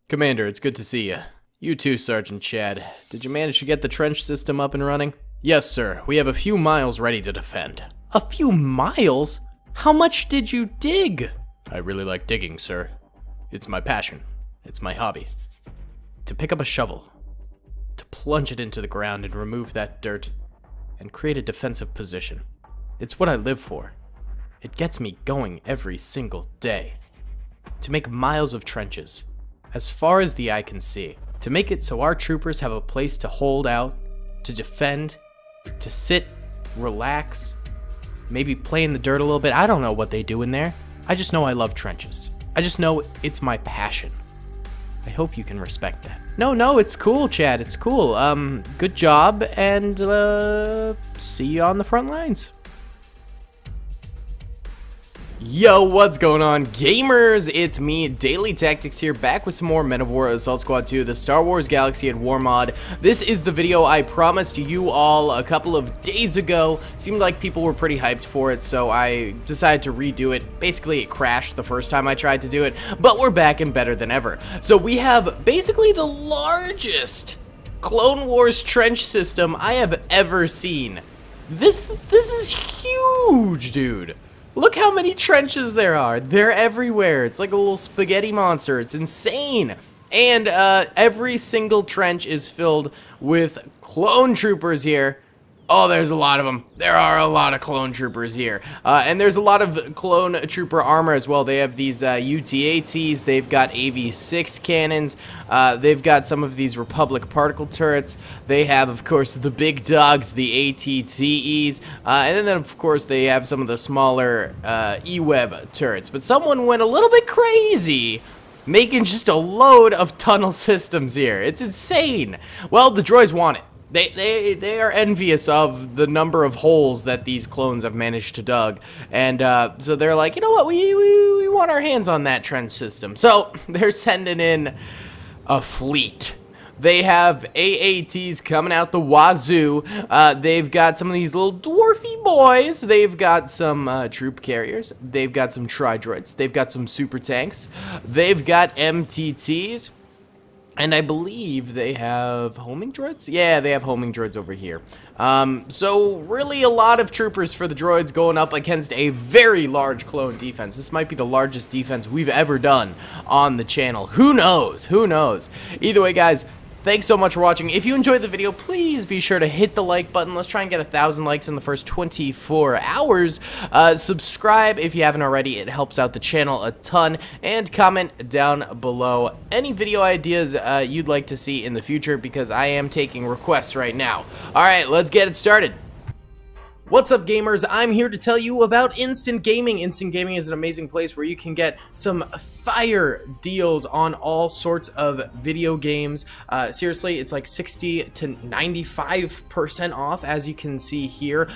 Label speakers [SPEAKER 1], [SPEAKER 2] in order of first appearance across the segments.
[SPEAKER 1] Commander, it's good to see you. You too, Sergeant Chad. Did you manage to get the trench system up and running? Yes, sir. We have a few miles ready to defend. A few miles? How much did you dig? I really like digging, sir. It's my passion. It's my hobby. To pick up a shovel, to plunge it into the ground and remove that dirt, and create a defensive position. It's what I live for. It gets me going every single day. To make miles of trenches, as far as the eye can see. To make it so our troopers have a place to hold out, to defend, to sit, relax, maybe play in the dirt a little bit. I don't know what they do in there. I just know I love trenches. I just know it's my passion. I hope you can respect that. No, it's cool, Chad. It's cool. Good job, and see you on the front lines. Yo, what's going on, gamers? It's me, Daily Tactics here, back with some more Men of War Assault Squad 2, the Star Wars Galaxy at War mod. This is the video I promised you all a couple of days ago. Seemed like people were pretty hyped for it, so I decided to redo it. Basically, it crashed the first time I tried to do it, but we're back and better than ever. So we have basically the largest Clone Wars trench system I have ever seen. This is huge, dude. Look how many trenches there are. They're everywhere. It's like a little spaghetti monster. It's insane. And every single trench is filled with clone troopers here. Oh, there's a lot of them. There are a lot of clone troopers here. And there's a lot of clone trooper armor as well. They have these UT-ATs. They've got AV6 cannons. They've got some of these Republic particle turrets. They have, of course, the big dogs, the ATTEs. And then, of course, they have some of the smaller E-Web turrets. But someone went a little bit crazy, making just a load of tunnel systems here. It's insane. Well, the droids want it. They are envious of the number of holes that these clones have managed to dug, and so they're like, you know what, we want our hands on that trench system. So they're sending in a fleet. They have AATs coming out the wazoo. They've got some of these little dwarfy boys. They've got some troop carriers. They've got some tri-droids. They've got some super tanks. They've got MTTs. And I believe they have homing droids? Yeah, they have homing droids over here. So really a lot of troopers for the droids going up against a very large clone defense. This might be the largest defense we've ever done on the channel. Who knows? Who knows? Either way, guys, thanks so much for watching. If you enjoyed the video, please be sure to hit the like button. Let's try and get 1,000 likes in the first 24 hours. Subscribe if you haven't already. It helps out the channel a ton. And comment down below any video ideas you'd like to see in the future, because I am taking requests right now. Alright, let's get it started. What's up, gamers? I'm here to tell you about Instant Gaming. Instant Gaming is an amazing place where you can get some fire deals on all sorts of video games. Seriously, it's like 60 to 95% off, as you can see here.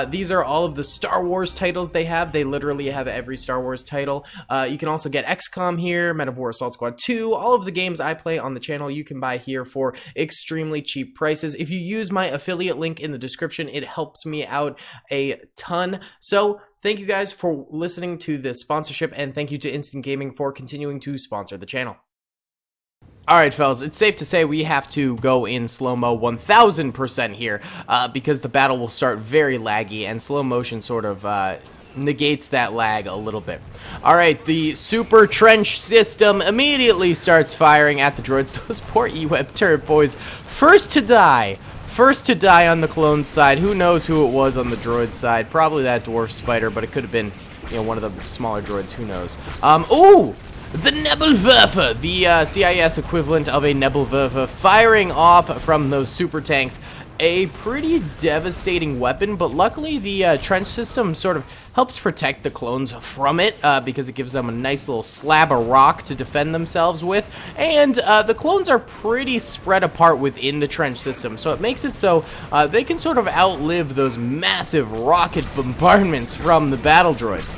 [SPEAKER 1] These are all of the Star Wars titles they have. They literally have every Star Wars title. You can also get XCOM here, Men of War Assault Squad 2. All of the games I play on the channel you can buy here for extremely cheap prices. If you use my affiliate link in the description, it helps me out a ton. So thank you guys for listening to this sponsorship, and thank you to Instant Gaming for continuing to sponsor the channel. Alright, fellas, it's safe to say we have to go in slow-mo 1000% here, because the battle will start very laggy, and slow motion sort of negates that lag a little bit. Alright, the super trench system immediately starts firing at the droids. Those poor E-Web turret boys, first to die. First to die on the clone side. Who knows who it was on the droid side? Probably that dwarf spider, but it could have been, you know, one of the smaller droids. Who knows? Ooh! The Nebelwerfer, the CIS equivalent of a Nebelwerfer, firing off from those super tanks. A pretty devastating weapon, but luckily the trench system sort of helps protect the clones from it, because it gives them a nice little slab of rock to defend themselves with, and the clones are pretty spread apart within the trench system, so it makes it so they can sort of outlive those massive rocket bombardments from the battle droids.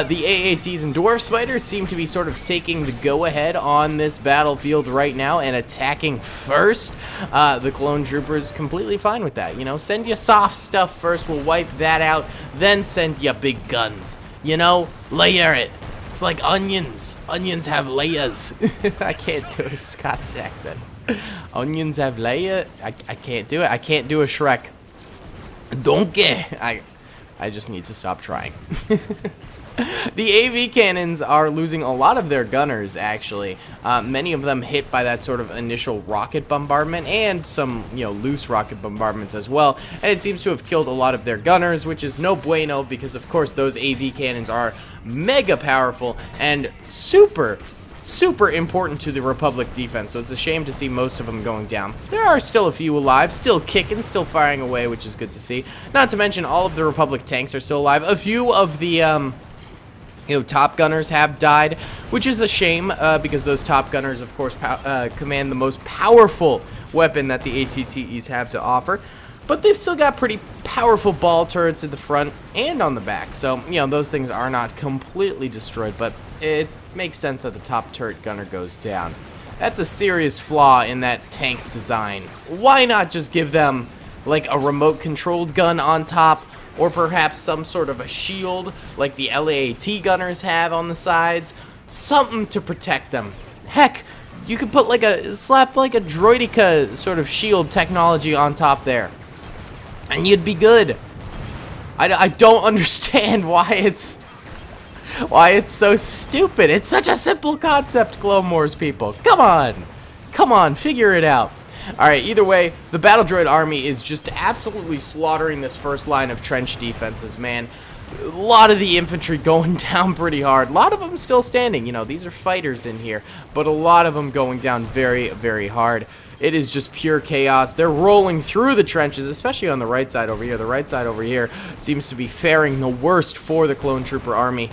[SPEAKER 1] The AATs and dwarf spiders seem to be sort of taking the go-ahead on this battlefield right now and attacking first. The clone troopers completely fine with that. You know, send your soft stuff first, we'll wipe that out, then send your big guns. You know, layer it. It's like onions. Onions have layers. I can't do a Scottish accent. Onions have layers. I can't do it. I can't do a Shrek. Donkey. I just need to stop trying. The AV cannons are losing a lot of their gunners, actually. Many of them hit by that sort of initial rocket bombardment and some, loose rocket bombardments as well. And it seems to have killed a lot of their gunners, which is no bueno because, of course, those AV cannons are mega powerful and super important to the Republic defense, so it's a shame to see most of them going down. There are still a few alive, still kicking, still firing away, which is good to see. Not to mention, all of the Republic tanks are still alive. A few of the, top gunners have died, which is a shame, because those top gunners, of course, command the most powerful weapon that the ATTEs have to offer. But they've still got pretty powerful ball turrets in the front and on the back. So, those things are not completely destroyed, but it makes sense that the top turret gunner goes down. That's a serious flaw in that tank's design. Why not just give them, like, a remote-controlled gun on top, or perhaps some sort of a shield, like the LAAT gunners have on the sides? Something to protect them. Heck, you could put, slap like a Droideka sort of shield technology on top there, and you'd be good. I don't understand why it's so stupid. It's such a simple concept, Clone Wars people. Come on, figure it out. Alright, either way, the Battle Droid army is just absolutely slaughtering this first line of trench defenses, man. A lot of the infantry going down pretty hard. A lot of them still standing. These are fighters in here, but a lot of them going down very, very hard. It is just pure chaos. They're rolling through the trenches, especially on the right side over here. The right side over here seems to be faring the worst for the Clone Trooper army.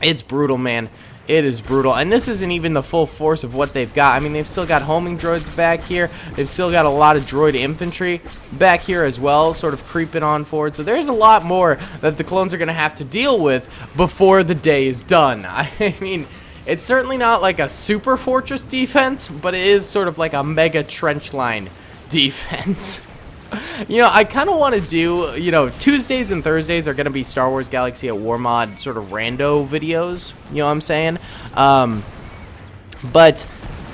[SPEAKER 1] It's brutal, man. It is brutal. And this isn't even the full force of what they've got. I mean, they've still got homing droids back here. They've still got a lot of droid infantry back here as well, sort of creeping on forward. So there's a lot more that the clones are going to have to deal with before the day is done. I mean, it's certainly not like a super fortress defense, but it is sort of like a mega trench line defense. I kind of want to do, Tuesdays and Thursdays are going to be Star Wars Galaxy at War Mod sort of rando videos, you know what I'm saying? But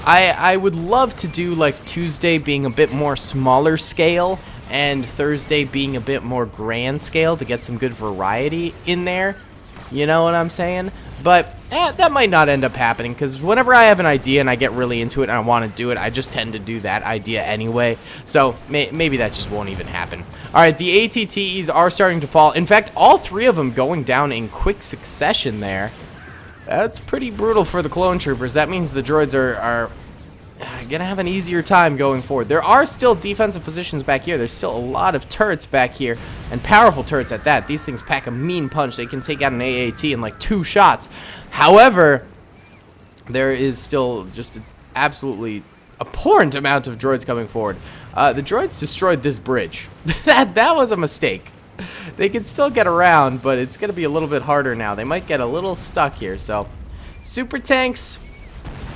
[SPEAKER 1] I would love to do, like, Tuesday being a bit more smaller scale and Thursday being a bit more grand scale to get some good variety in there, you know what I'm saying? But that might not end up happening, because whenever I have an idea and I get really into it and I want to do it, I just tend to do that idea anyway. So maybe that just won't even happen. Alright, the ATTEs are starting to fall. In fact, all three of them going down in quick succession there. That's pretty brutal for the clone troopers. That means the droids are gonna have an easier time going forward. There are still defensive positions back here. There's still a lot of turrets back here, and powerful turrets at that. These things pack a mean punch. They can take out an AAT in like 2 shots. However, there is still just an absolutely abhorrent amount of droids coming forward. The droids destroyed this bridge. that was a mistake. They can still get around, but it's gonna be a little bit harder now. They might get a little stuck here. So super tanks,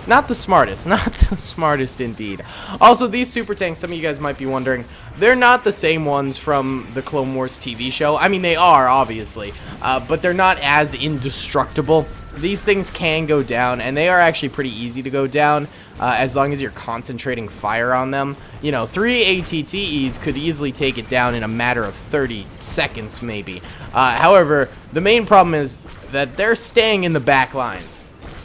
[SPEAKER 1] not the smartest indeed. Also, these super tanks, some of you guys might be wondering, they're not the same ones from the Clone Wars TV show. I mean, they are, obviously, but they're not as indestructible. These things can go down, and they are actually pretty easy to go down, as long as you're concentrating fire on them. 3 ATTEs could easily take it down in a matter of 30 seconds, maybe. However, the main problem is that they're staying in the back lines.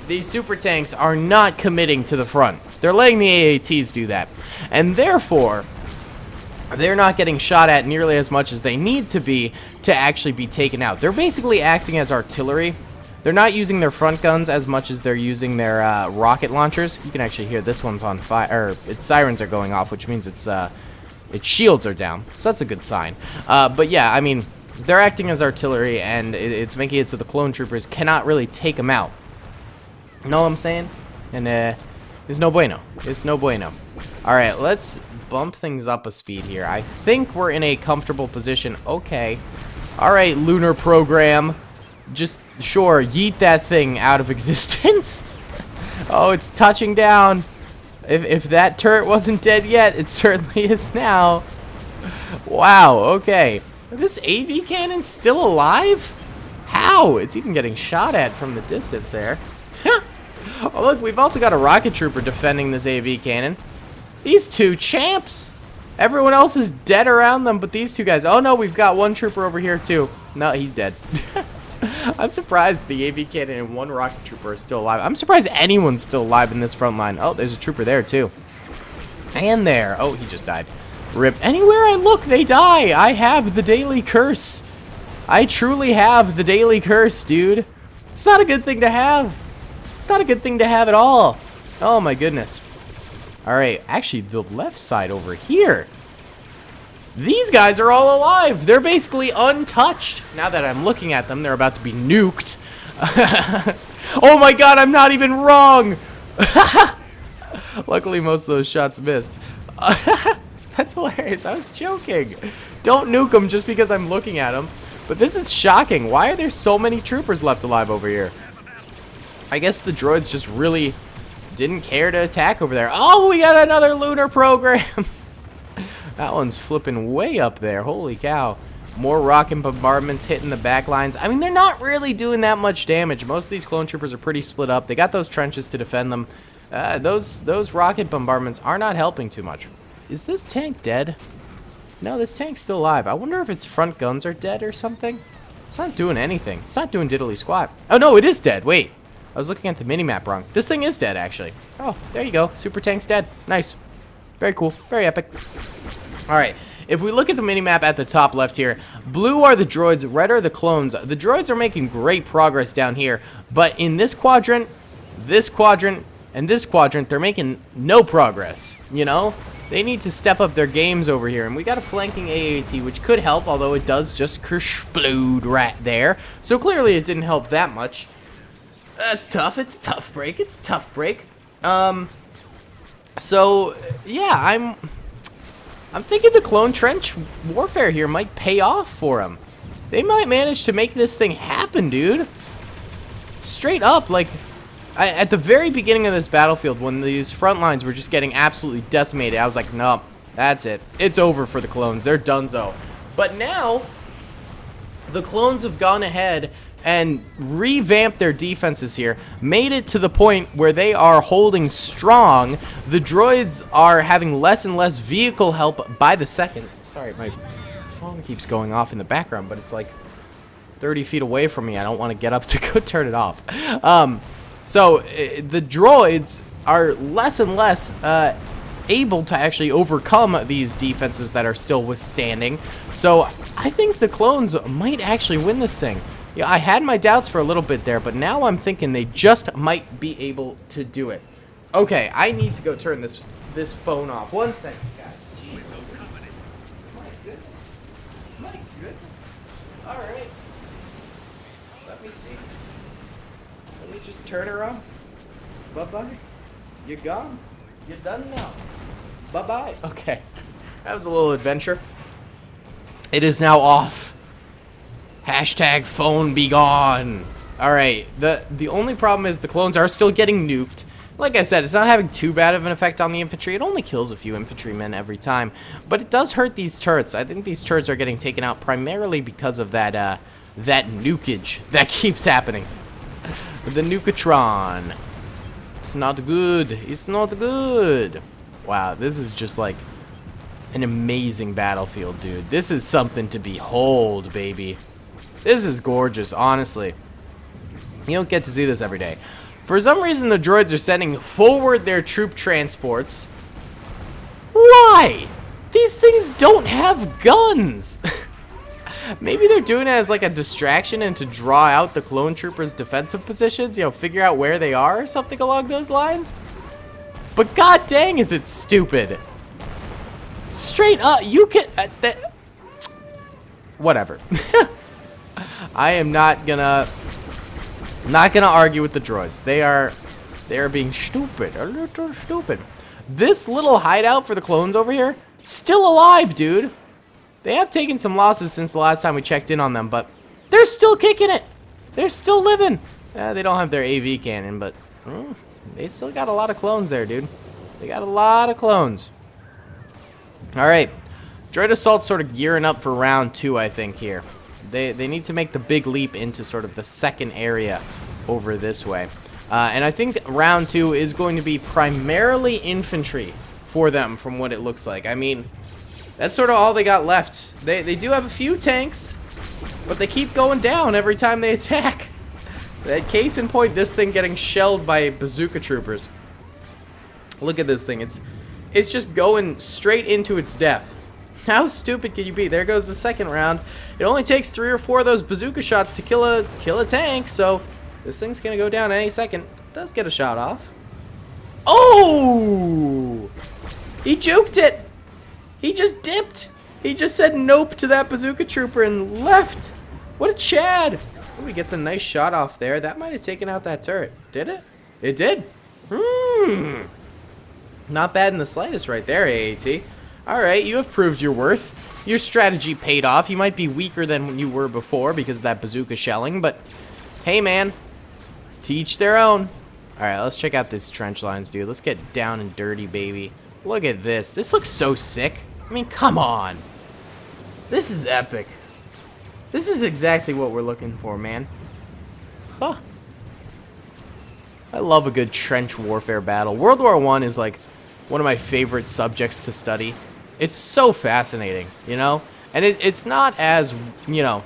[SPEAKER 1] These super tanks are not committing to the front. They're letting the AATs do that. And therefore, they're not getting shot at nearly as much as they need to be to actually be taken out. They're basically acting as artillery. They're not using their front guns as much as they're using their rocket launchers. You can actually hear this one's on fire, or its sirens are going off, which means its shields are down. So that's a good sign. But yeah, I mean, they're acting as artillery, and it's making it so the clone troopers cannot really take them out. Know what I'm saying? And it's no bueno. It's no bueno. Alright, let's bump things up a speed here. I think we're in a comfortable position. Okay. Alright, lunar program. Just, sure, yeet that thing out of existence. Oh, it's touching down. If that turret wasn't dead yet, it certainly is now. Wow, okay. This AV cannon's still alive? How? It's even getting shot at from the distance there. Oh, look, we've also got a rocket trooper defending this AV cannon. These two champs. Everyone else is dead around them, but these two guys. Oh, no, we've got one trooper over here, too. No, he's dead. I'm surprised the AV cannon and one rocket trooper are still alive. I'm surprised anyone's still alive in this front line. Oh, there's a trooper there, too. And there. Oh, he just died. Rip. Anywhere I look, they die. I have the daily curse. I truly have the daily curse, dude. It's not a good thing to have. It's not a good thing to have at all. Oh, my goodness. All right. Actually, the left side over here. These guys are all alive. They're basically untouched. Now that I'm looking at them, they're about to be nuked. Oh, my God. I'm not even wrong. Luckily, most of those shots missed. That's hilarious. I was joking. Don't nuke them just because I'm looking at them. But this is shocking. Why are there so many troopers left alive over here? I guess the droids just really didn't care to attack over there. Oh, we got another lunar program. That one's flipping way up there. Holy cow. More rocket bombardments hitting the back lines. I mean, they're not really doing that much damage. Most of these clone troopers are pretty split up. They got those trenches to defend them. Those rocket bombardments are not helping too much. Is this tank dead? No, this tank's still alive. I wonder if its front guns are dead or something. It's not doing anything. It's not doing diddly squat. Oh, no, it is dead. Wait. I was looking at the minimap wrong. This thing is dead, actually. Oh, there you go. Super tank's dead. Nice. Very cool. Very epic. All right. If we look at the minimap at the top left here, blue are the droids, red are the clones. The droids are making great progress down here, but in this quadrant, and this quadrant, they're making no progress, you know? They need to step up their games over here, and we got a flanking AAT, which could help, although it does just kersplode right there. So clearly it didn't help that much. That's tough. It's a tough break. It's a tough break. So, yeah, I'm thinking the clone trench warfare here might pay off for them. They might manage to make this thing happen, dude. Straight up, like, at the very beginning of this battlefield, when these front lines were just getting absolutely decimated, I was like, no, that's it. It's over for the clones. They're donezo. But now, the clones have gone ahead and revamped their defenses here, made it to the point where they are holding strong. The droids are having less and less vehicle help by the second. Sorry, my phone keeps going off in the background, but it's like 30 feet away from me. I don't want to get up to go turn it off. So the droids are less and less able to actually overcome these defenses that are still withstanding. So I think the clones might actually win this thing. Yeah, I had my doubts for a little bit there, but now I'm thinking they just might be able to do it. Okay, I need to go turn this phone off. 1 second, guys. Jeez. My goodness. My goodness. All right. Let me see. Let me just turn her off. Bye-bye. You're gone. You're done now. Bye-bye. Okay. That was a little adventure. It is now off. Hashtag phone be gone. Alright, the only problem is the clones are still getting nuked. Like I said, it's not having too bad of an effect on the infantry. It only kills a few infantrymen every time. But it does hurt these turrets. I think these turrets are getting taken out primarily because of that nukage that keeps happening. The nukatron. It's not good. It's not good. Wow, this is just like an amazing battlefield, dude. This is something to behold, baby. This is gorgeous, honestly. You don't get to see this every day. For some reason, the droids are sending forward their troop transports. Why? These things don't have guns. Maybe they're doing it as like a distraction and to draw out the clone troopers' defensive positions, you know, figure out where they are or something along those lines. But god dang, is it stupid. Straight up, you can... whatever. I am not gonna argue with the droids. They are being stupid, a little stupid. This little hideout for the clones over here, still alive, dude. They have taken some losses since the last time we checked in on them, but they're still kicking it. They're still living. They don't have their AV cannon, but they still got a lot of clones there, dude. They got a lot of clones. All right. Droid Assault's sort of gearing up for round 2, I think, here. They need to make the big leap into sort of the second area over this way. And I think round 2 is going to be primarily infantry for them, from what it looks like. I mean, that's sort of all they got left. They do have a few tanks, but they keep going down every time they attack. Case in point, this thing getting shelled by bazooka troopers. Look at this thing. It's just going straight into its death. How stupid can you be? There goes the second round. It only takes 3 or 4 of those bazooka shots to kill a tank, so this thing's gonna go down any second. It does get a shot off. Oh! He juked it! He just dipped! He just said nope to that bazooka trooper and left! What a Chad! Oh, he gets a nice shot off there. That might have taken out that turret. Did it? It did. Not bad in the slightest right there, AAT. Alright, you have proved your worth. Your strategy paid off. You might be weaker than you were before because of that bazooka shelling, but hey, man. To each their own. Alright, let's check out these trench lines, dude. Let's get down and dirty, baby. Look at this. This looks so sick. I mean, come on. This is epic. This is exactly what we're looking for, man. Huh. I love a good trench warfare battle. World War I is like one of my favorite subjects to study. It's so fascinating, you know? And it's not as, you know,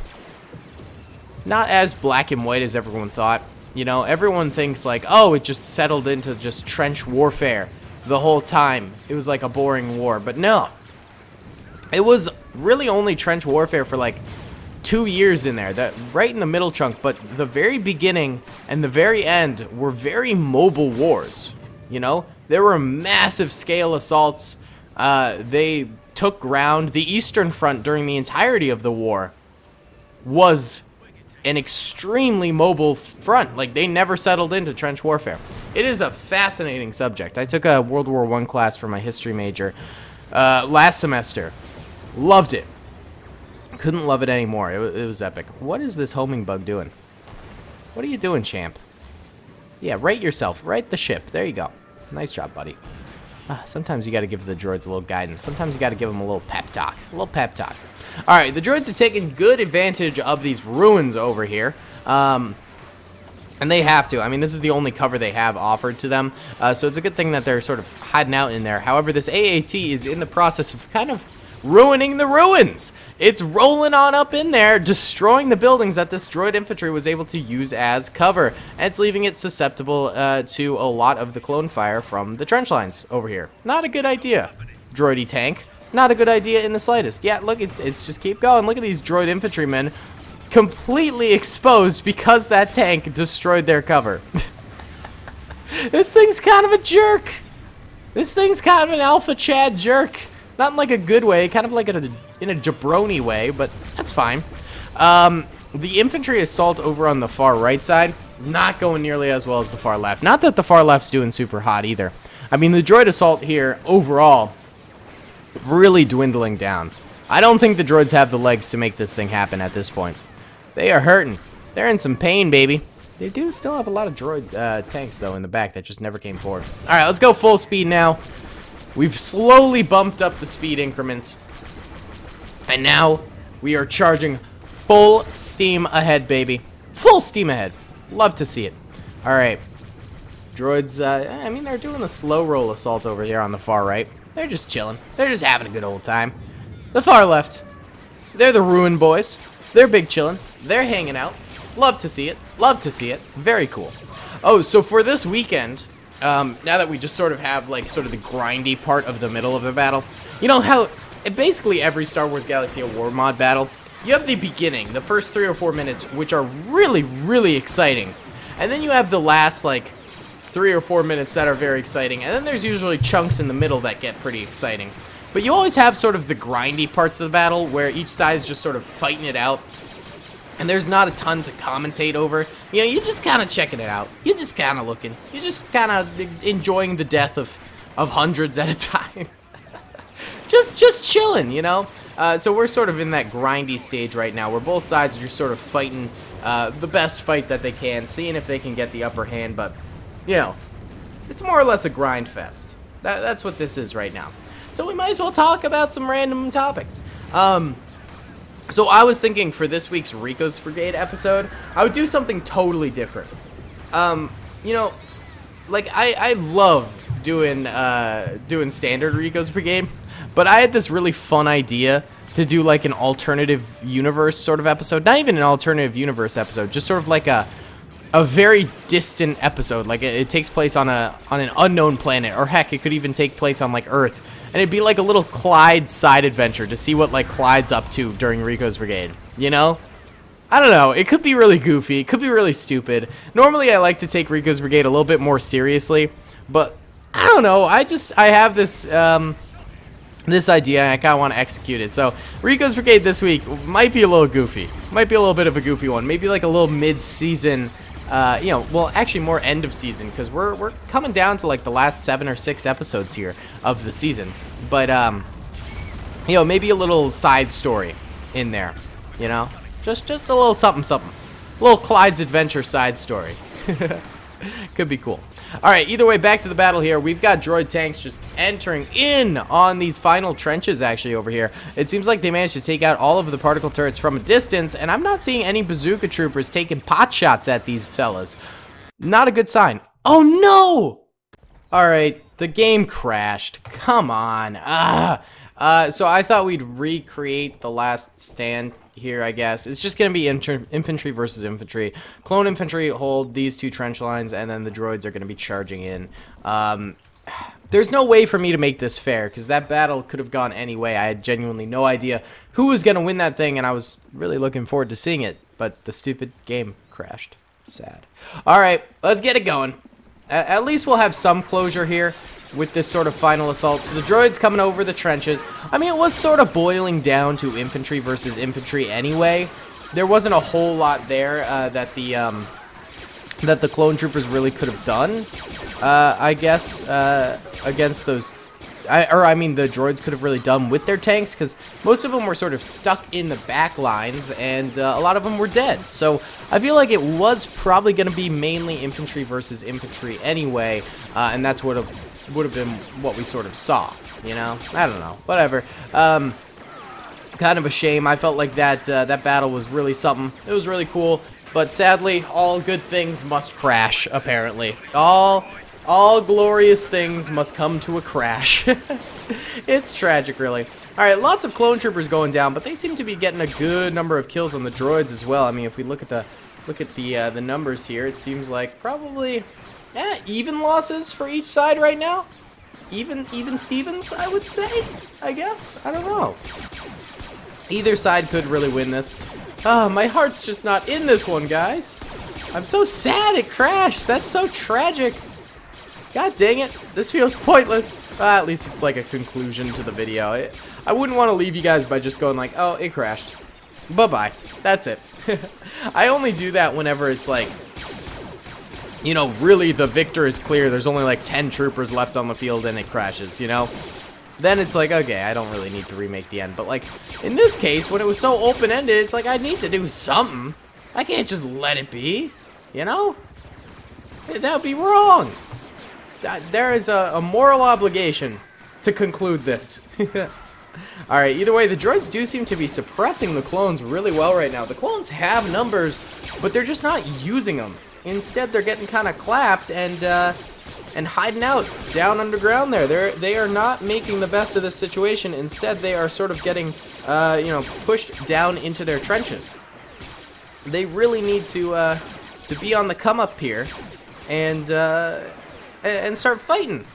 [SPEAKER 1] not as black and white as everyone thought. You know, everyone thinks like, oh, it just settled into just trench warfare the whole time. It was like a boring war, but no. It was really only trench warfare for like 2 years in there, that right in the middle chunk, but the very beginning and the very end were very mobile wars. You know, there were massive scale assaults. They took ground. The Eastern Front during the entirety of the war was an extremely mobile front. Like, they never settled into trench warfare. It is a fascinating subject. I took a World War I class for my history major last semester. Loved it. Couldn't love it anymore. It was epic. What is this homing bug doing? What are you doing, champ? Yeah, right yourself. Right the ship. There you go. Nice job, buddy. Sometimes you got to give the droids a little guidance. Sometimes you got to give them a little pep talk. A little pep talk. All right, the droids are taking good advantage of these ruins over here. And they have to. I mean, this is the only cover they have offered to them. So it's a good thing that they're sort of hiding out in there. However, this AAT is in the process of kind of ruining the ruins. It's rolling on up in there, destroying the buildings that this droid infantry was able to use as cover. And it's leaving it susceptible to a lot of the clone fire from the trench lines over here. Not a good idea, droidy tank. Not a good idea in the slightest. Yeah, look, it's just keep going. Look at these droid infantrymen completely exposed because that tank destroyed their cover. This thing's kind of a jerk. This thing's kind of an alpha Chad jerk. Not in like a good way, kind of like in a jabroni way, but that's fine. The infantry assault over on the far right side, not going nearly as well as the far left. Not that the far left's doing super hot either. I mean, the droid assault here, overall, really dwindling down. I don't think the droids have the legs to make this thing happen at this point. They are hurting. They're in some pain, baby. They do still have a lot of droid tanks, though, in the back that just never came forward. All right, let's go full speed now. We've slowly bumped up the speed increments. And now we are charging full steam ahead, baby. Full steam ahead. Love to see it. All right. Droids, I mean, they're doing a slow roll assault over here on the far right. They're just chilling. They're just having a good old time. The far left, they're the ruin boys. They're big chilling. They're hanging out. Love to see it. Love to see it. Very cool. Oh, so for this weekend, now that we just sort of have like sort of the grindy part of the middle of the battle, you know how basically every Star Wars Galaxy of War mod battle, you have the beginning, the first 3 or 4 minutes, which are really, really exciting. And then you have the last like 3 or 4 minutes that are very exciting, and then there's usually chunks in the middle that get pretty exciting. But you always have sort of the grindy parts of the battle where each side is just sort of fighting it out, and there's not a ton to commentate over. You know, you're just kind of checking it out. You're just kind of looking. You're just kind of enjoying the death of hundreds at a time. just chilling, you know? So we're sort of in that grindy stage right now where both sides are just sort of fighting the best fight that they can, seeing if they can get the upper hand, but you know, it's more or less a grind fest. That's what this is right now. So we might as well talk about some random topics. So I was thinking for this week's Rico's Brigade episode, I would do something totally different. You know, like I love doing standard Rico's Brigade, but I had this really fun idea to do like an alternative universe sort of episode. Not even an alternative universe episode, just sort of like a very distant episode. Like it takes place on an unknown planet, or heck, it could even take place on like Earth. And it'd be like a little Clyde side adventure to see what like Clyde's up to during Rico's Brigade, you know? I don't know, it could be really goofy, it could be really stupid. Normally I like to take Rico's Brigade a little bit more seriously, but I don't know, I have this this idea and I kind of want to execute it. So Rico's Brigade this week might be a little goofy, might be a little bit of a goofy one, maybe like a little mid-season, you know, well, actually more end of season, because we're coming down to like the last 7 or 6 episodes here of the season. But you know, maybe a little side story in there, you know, just a little something, a little Clyde's Adventure side story. Could be cool. All right, either way, back to the battle here. We've got droid tanks just entering in on these final trenches actually over here. It seems like they managed to take out all of the particle turrets from a distance, and I'm not seeing any bazooka troopers taking pot shots at these fellas. Not a good sign. Oh, no! All right, the game crashed. Come on. So I thought we'd recreate the last stand here, I guess. It's just going to be infantry versus infantry. Clone infantry hold these 2 trench lines, and then the droids are going to be charging in. There's no way for me to make this fair, because that battle could have gone any way. I had genuinely no idea who was going to win that thing, and I was really looking forward to seeing it, but the stupid game crashed. Sad. Alright, let's get it going. At least we'll have some closure here with this sort of final assault. So the droids coming over the trenches. I mean, it was sort of boiling down to infantry versus infantry anyway. There wasn't a whole lot there that the clone troopers really could have done, I guess, against those. I mean, the droids could have really done with their tanks, because most of them were sort of stuck in the back lines, and a lot of them were dead. So I feel like it was probably going to be mainly infantry versus infantry anyway, and that's what would have been what we sort of saw, you know? I don't know, whatever. Kind of a shame. I felt like that battle was really something. It was really cool, but sadly, all good things must crash, apparently. All glorious things must come to a crash. It's tragic, really. Alright, lots of clone troopers going down, but they seem to be getting a good number of kills on the droids as well. I mean, if we look at the numbers here, it seems like probably even losses for each side right now. Even Stevens, I would say, I guess. I don't know. Either side could really win this. Oh, my heart's just not in this one, guys. I'm so sad it crashed. That's so tragic. God dang it. This feels pointless. At least it's like a conclusion to the video. I wouldn't want to leave you guys by just going like, oh, it crashed. Bye-bye. That's it. I only do that whenever it's like, you know, really the victor is clear. There's only like 10 troopers left on the field and it crashes, you know? Then it's like, okay, I don't really need to remake the end. But like, in this case, when it was so open-ended, it's like, I need to do something. I can't just let it be, you know? That would be wrong. There is a moral obligation to conclude this. Alright, either way, the droids do seem to be suppressing the clones really well right now. The clones have numbers, but they're just not using them. Instead, they're getting kind of clapped and hiding out down underground there. They are not making the best of this situation. Instead, they are sort of getting, you know, pushed down into their trenches. They really need to be on the come up here and start fighting.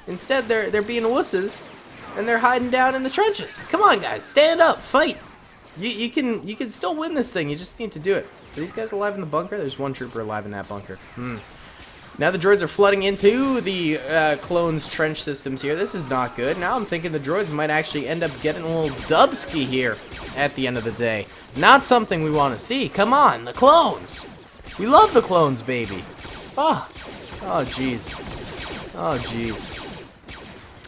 [SPEAKER 1] Instead, they're being wusses and they're hiding down in the trenches. Come on, guys, stand up, fight. You can still win this thing. You just need to do it. Are these guys alive in the bunker? There's one trooper alive in that bunker. Now the droids are flooding into the clones' trench systems here. This is not good. Now I'm thinking the droids might actually end up getting a little dubsky here at the end of the day. Not something we want to see. Come on, the clones. We love the clones, baby. Oh, jeez. Oh, jeez.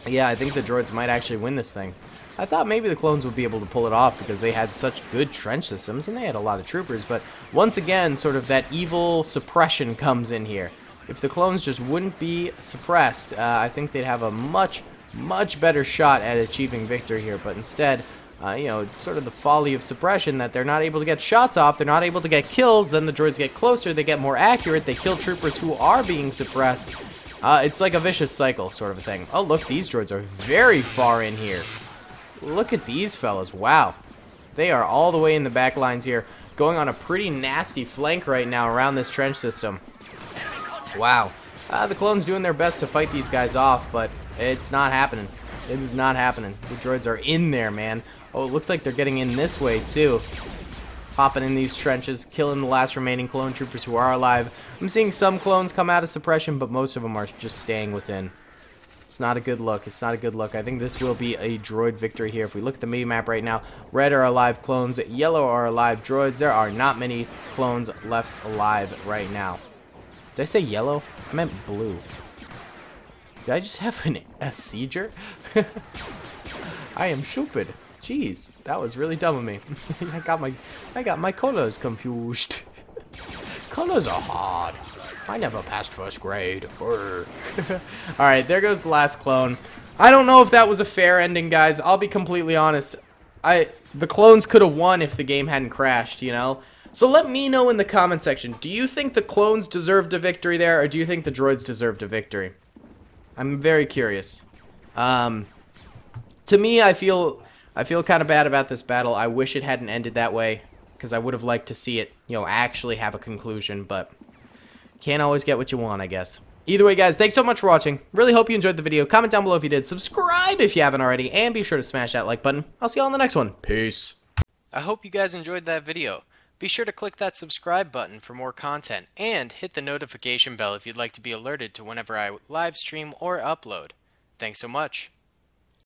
[SPEAKER 1] Yeah, I think the droids might actually win this thing. I thought maybe the clones would be able to pull it off because they had such good trench systems and they had a lot of troopers. But once again, sort of that evil suppression comes in here. If the clones just wouldn't be suppressed, I think they'd have a much better shot at achieving victory here. But instead, you know, it's sort of the folly of suppression that they're not able to get shots off, they're not able to get kills, then the droids get closer, they get more accurate, they kill troopers who are being suppressed. It's like a vicious cycle sort of a thing. Oh, look, these droids are very far in here. Look at these fellas, wow. They are all the way in the back lines here, going on a pretty nasty flank right now around this trench system. Wow. The clones doing their best to fight these guys off, but it's not happening. It is not happening. The droids are in there, man. Oh, it looks like they're getting in this way, too. Popping in these trenches, killing the last remaining clone troopers who are alive. I'm seeing some clones come out of suppression, but most of them are just staying within. It's not a good look. It's not a good look. I think this will be a droid victory here. If we look at the mini-map right now, red are alive clones, yellow are alive droids. There are not many clones left alive right now. Did I say yellow? I meant blue. Did I just have a seizure? I am stupid. Jeez, that was really dumb of me. I got my colors confused. Colors are hard. I never passed first grade. Alright, there goes the last clone. I don't know if that was a fair ending, guys. I'll be completely honest. The clones could have won if the game hadn't crashed, you know? So let me know in the comment section. Do you think the clones deserved a victory there, or do you think the droids deserved a victory? I'm very curious. To me, I feel kind of bad about this battle. I wish it hadn't ended that way, because I would have liked to see it, you know, actually have a conclusion, but can't always get what you want, I guess. Either way, guys, thanks so much for watching. Really hope you enjoyed the video. Comment down below if you did. Subscribe if you haven't already, and be sure to smash that like button. I'll see you all in the next one. Peace. I hope you guys enjoyed that video. Be sure to click that subscribe button for more content, and hit the notification bell if you'd like to be alerted to whenever I live stream or upload. Thanks so much.